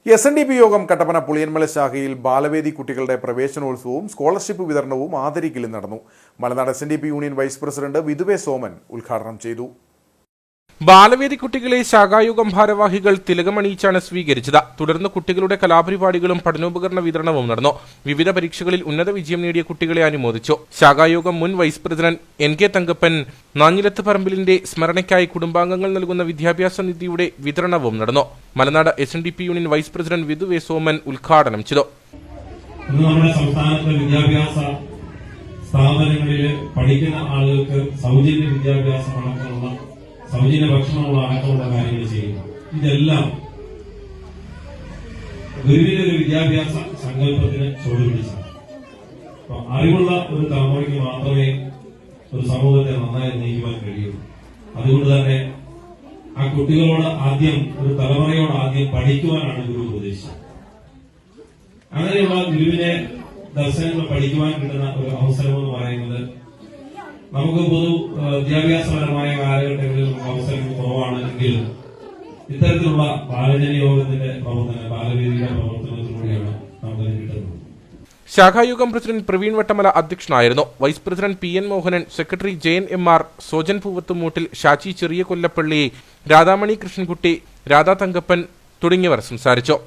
SNDP യോഗം കട്ടപ്പന പുളിയന്മല ശാഖയിൽ ബാലവേദി കുട്ടികളുടെ പ്രവേശനോത്സവവും സ്കോളർഷിപ്പ് വിതരണവും ആദരിക്കലും നടന്നു. Malanad SNDP union vice president Vidhu V Soman ഉദ്ഘാടനം ചെയ്തു. ബാലവേദി കുട്ടികളെ ശാഖായോഗം ഭാരവാഹികൾ തിലകമണിയിച്ചാണ് സ്വീകരിച്ചത്. തുടർന്ന് കുട്ടികളുടെ കലാപരിപാടികളും പഠനോപകരണ വിതരണവും നടന്നു. വിവിധ പരീക്ഷകളിൽ ഉന്നത വിജയം നേടിയ കുട്ടികളെ അനുമോദിച്ചു. ശാഖായോഗം മുൻ vice president NK Thankappan Nanjilath പറമ്പിലിന്റെ സ്മരണയ്ക്കായി കുടുംബാംഗങ്ങൾ നൽകുന്ന വിദ്യാഭ്യാസ നിധിയുടെ വിതരണവും നടന്നു. Malanad SNDP union vice president Vidhu V Soman ഉദ്ഘാടനം ചെയ്തു. നമ്മുടെ സംസ്ഥാനത്തെ വിദ്യാഭ്യാസ സ്ഥാപനങ്ങളിൽ പഠിക്കുന്ന ആളുകൾക്ക് സൗജന്യ വിദ്യാഭ്യാസം അടക്കമുള്ള സൗജന്യ ഭക്ഷണമുള്ള അടക്കമുള്ള കാര്യങ്ങൾ ചെയ്യുന്നു. ഇതെല്ലാം ഗുരുവിന്റെ ഒരു വിദ്യാഭ്യാസ സങ്കല്പത്തിന് ചുവടുപിടിച്ചാണ്. അറിവുള്ള ഒരു തലമുറയ്ക്ക് മാത്രമേ ഒരു സമൂഹത്തെ നന്നായി നയിക്കുവാൻ കഴിയുള്ളൂ. അതുകൊണ്ട് തന്നെ ആ കുട്ടികളോട് ആദ്യം ഒരു തലമുറയോട് ആദ്യം പഠിക്കുവാനാണ് ഗുരു ഉപദേശിച്ചത്. അങ്ങനെയുള്ള ഗുരുവിനെ ദർശനങ്ങൾ പഠിക്കുവാൻ കിട്ടുന്ന ഒരു അവസരം എന്ന് പറയുന്നത് നമുക്ക് പൊതു വിദ്യാഭ്യാസപരമായ കാലഘട്ടങ്ങളിൽ അവസരങ്ങൾ കുറവാണ് എങ്കിലും ഇത്തരത്തിലുള്ള ബാലജന യോഗത്തിന്റെ പ്രവർത്തനം ബാലവേദിയുടെ പ്രവർത്തനത്തിലൂടെയാണ് നമുക്ക് കിട്ടുന്നത്. ശാഖായോഗം പ്രസിഡന്റ് പ്രവീൺ വട്ടമല അധ്യക്ഷനായിരുന്നു. Vice president PN Mohanan, secretary Jayan MR, Sojan Poovathumoottil, Shachi Cheriya Kollappally, Radhamani Krishnankutty, Radha Thankappan തുടങ്ങിയവർ സംസാരിച്ചു.